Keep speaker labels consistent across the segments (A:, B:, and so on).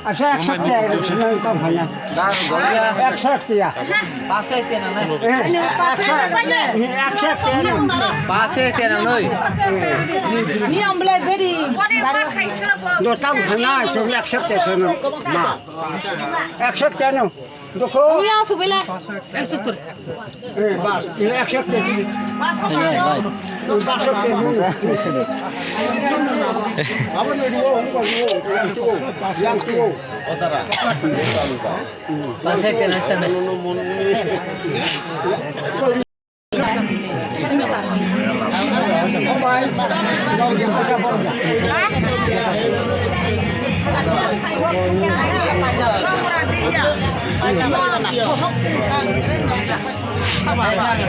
A: আচ্ছা 100 টাকা কম হয় না 100 টাকা
B: 500 টাকা নয়
A: 100 টাকা
B: 500 টাকা নয়
C: নিয়ম বলে বেরি
A: দোকান খানা সবলে 100 টাকা না 100 টাকা নো দেখো
C: তুমি আসো বেলা
B: 170
A: বাস 100 টাকা 500 টাকা আমরা নিও yang tuh
D: Otara.
B: 500 টাকা নষ্ট না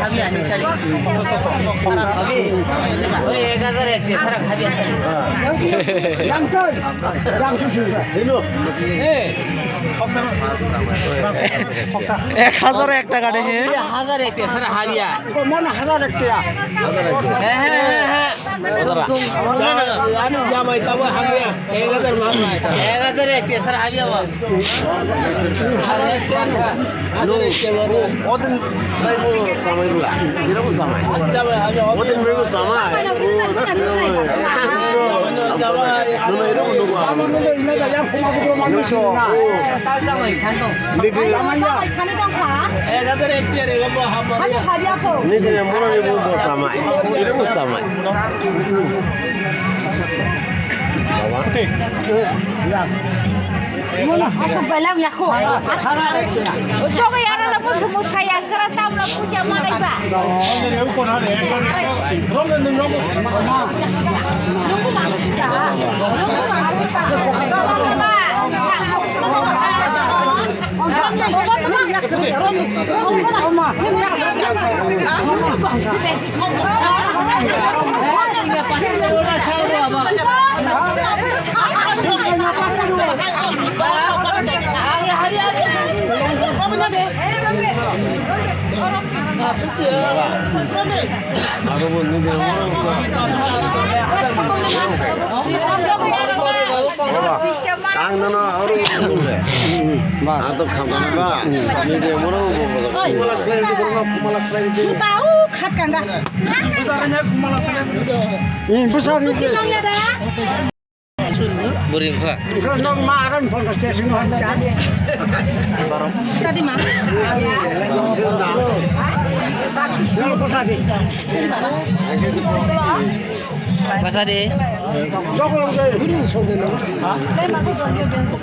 B: খাবি আনি চালি খাবি ওই 1000 এক দিয়ে সারা খাবি চালি
A: yang tuh sih
D: Dino.
B: 1000 এক টাকা দেখে 1000 এক দিয়ে সারা খাবিয়া
A: মনে 1000 টাকা
B: হ্যাঁ
D: Anu jamai tahu hamnya. 1000 মান নাই।
B: 1000 এক দিয়ে সারা খাবিয়া বা
D: Anu kemaru. Odin maimu samai dulu. Kira-kira samai. Jamai hamnya. Odin maimu samai. Jamai. Anu itu menunggu.
A: ini yang punya manusia
B: তাও জামাই শান্ত
C: ছানি দাম খা
D: 1000 এক দিয়ে রে গো হাম।
C: খালি খাবি আপো
D: Ni dia mula ni bu samai. Itu samai.
C: আসো বেলা ইয়াখো তোকে ইয়ারা না মুসু মুসাইয়া সারা তামরা পূজা মানাইবা নঙ্গু মাসিটা
D: Aku pun ni dia Tang nana aru atau khamana ba ni dia moro kumala sekali di rumah kumala sekali di
C: tahu khat kanda
D: besarnya kumala sekali
A: ini besar ini
C: kilongnya dah
B: buring fa
A: nong makan pun stasiun hotel
C: tadi mah
A: nong posadi
C: sini baba
B: Masa deh.
A: joko lagi ini soalnya
C: saya masuk dia bentuk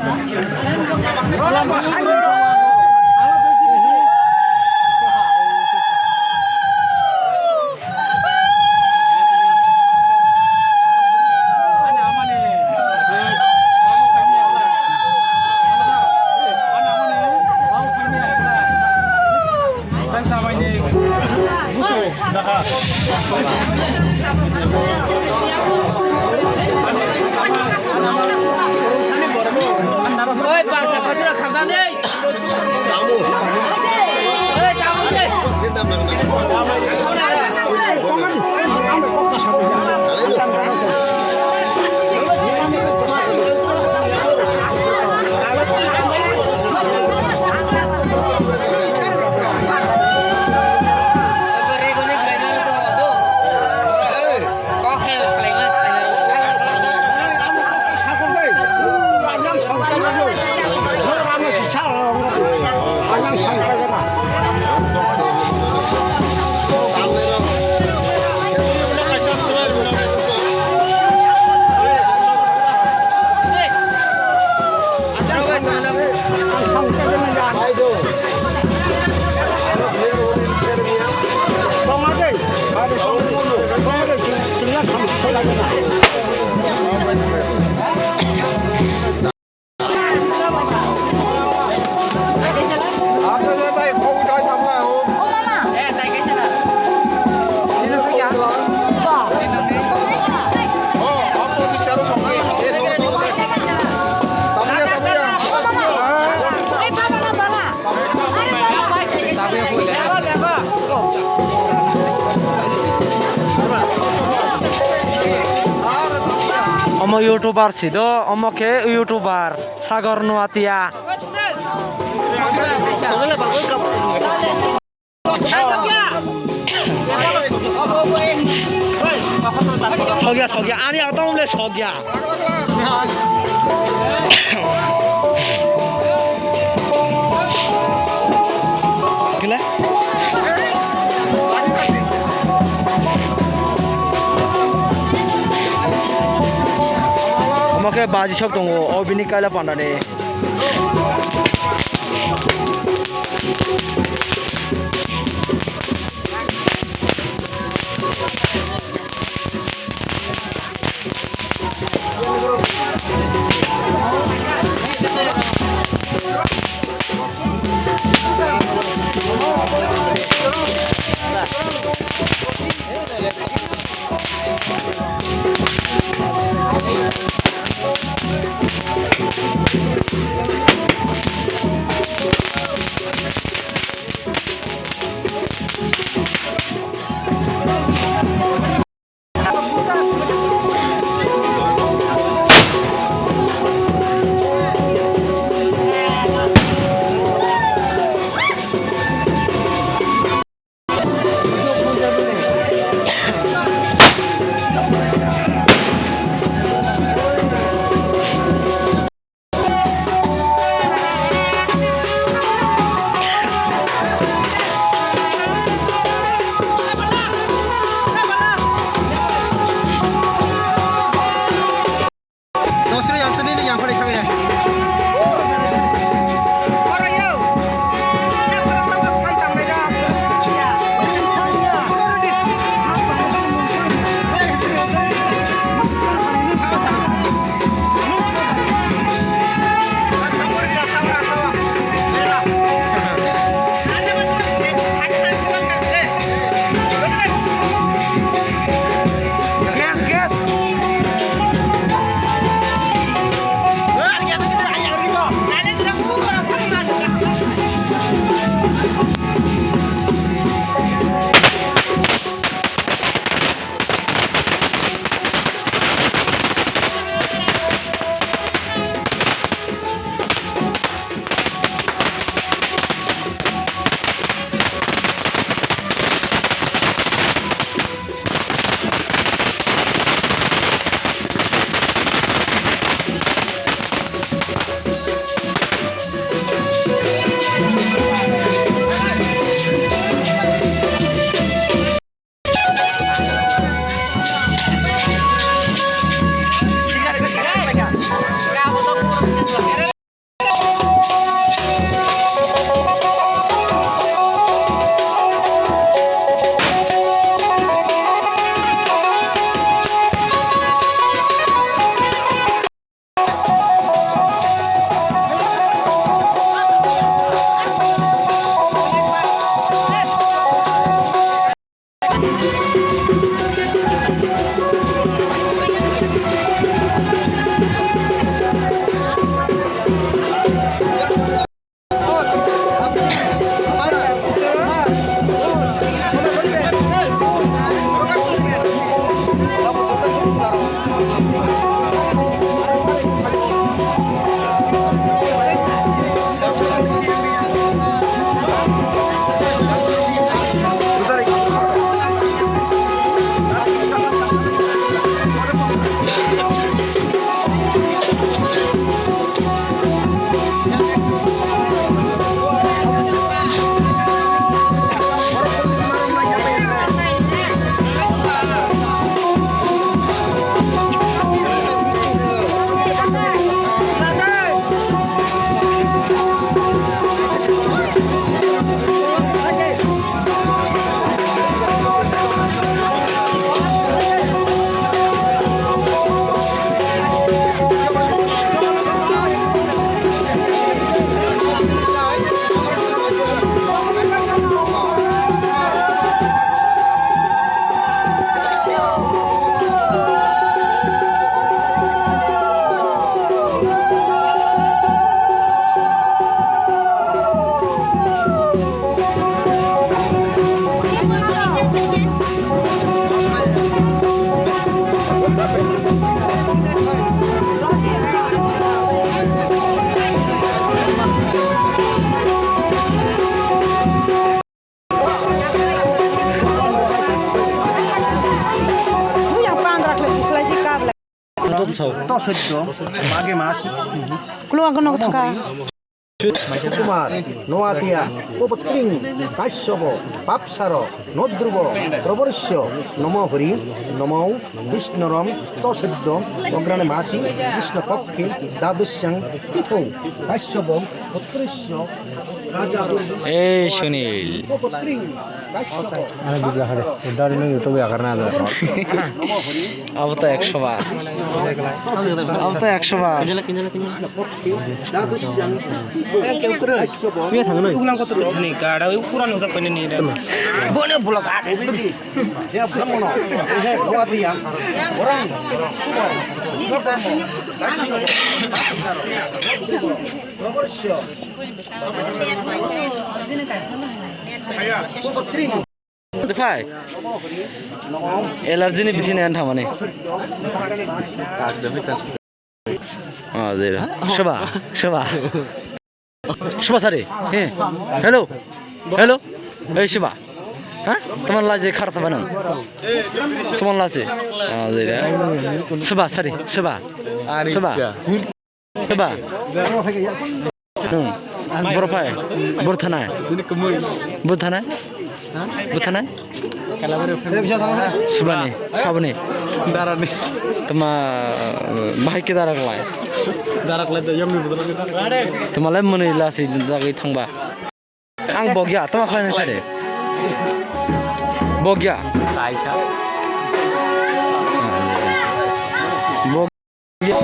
B: Oi, bangsa patira khazan deh.
D: tamu
B: Oi, jamu deh.
D: kita makan
A: Salah
E: Omo YouTuber sido, omo ke YouTuber Sagar Nuatia. Sogya, ani atau mulai sogya. Gila. Oke baji shop tunggu, oh bini kala panda deh.
F: মাঘে মাস
C: কুলুয়াঙ্গন থাকা
F: কুমার নোয়াতিয়া উপত্রিং কাশ্যপ পাপসার নদ্রুব প্রবর্ষ্য নম হরি নমৌ বিষ্ণুরম তসদ্য অগ্রাণে মাসি কৃষ্ণপক্ষে দ্বাদশ্যাং তিথৌ কাশ্যপ পুত্রস্য রাজা
E: এই সুনীল
F: উপত্রিং কাশ্যপ
E: अब तो 100 बार अब तो 100 बार
F: দ্বাদশ্যাং
E: Defy. Allergy ni bitin yang thamane. Ah, zera. Shaba, Shaba. Shaba sare. Hey. Hello. Hello. Hey Shaba. Hah? Teman laje kharta banang. Teman laje. Ah, zera. Shaba sare. Shaba. Shaba. Shaba. Borfai. Borthana. Borthana. Buthana? Subani, Sabani, Darani, Tama Bahiki Daraklai. Daraklai the young people. Tamalemoni Lassi, Dagi Tangba. Ang Bogya, Tamaklan Sade. Bogya. Bogya.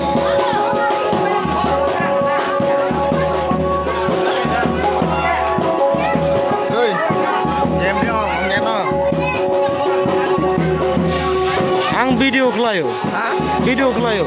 E: Ang video kelayo, video kelayo.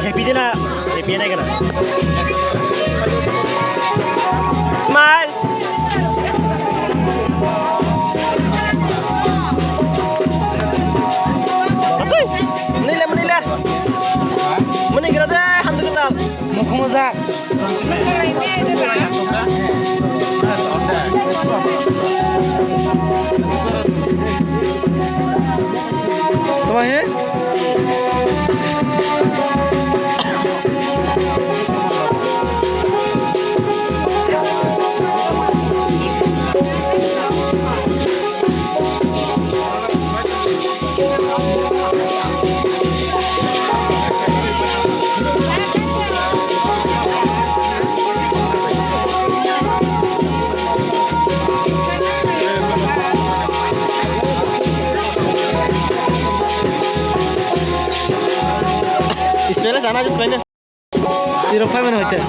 A: Happy din na, happy na ka. Smile. Asoy, Manila, Manila. Manila deh, hantu kita.
E: Mukhmoza. Tumahe?
A: Ismail sana aja Ismail.
E: 05 mana hoite?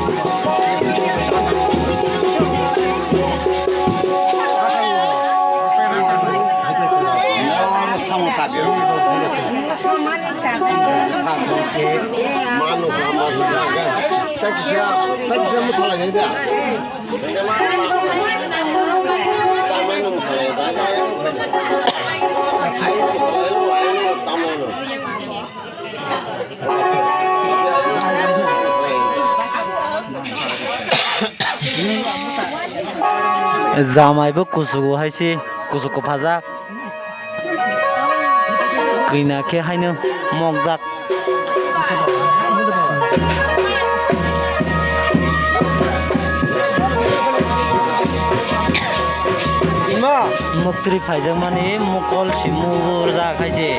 E: Jamaibo kusugo haisi kusugo phajak kina ke haino mogjak Muktri faijak mani mukol si mubur jak haisi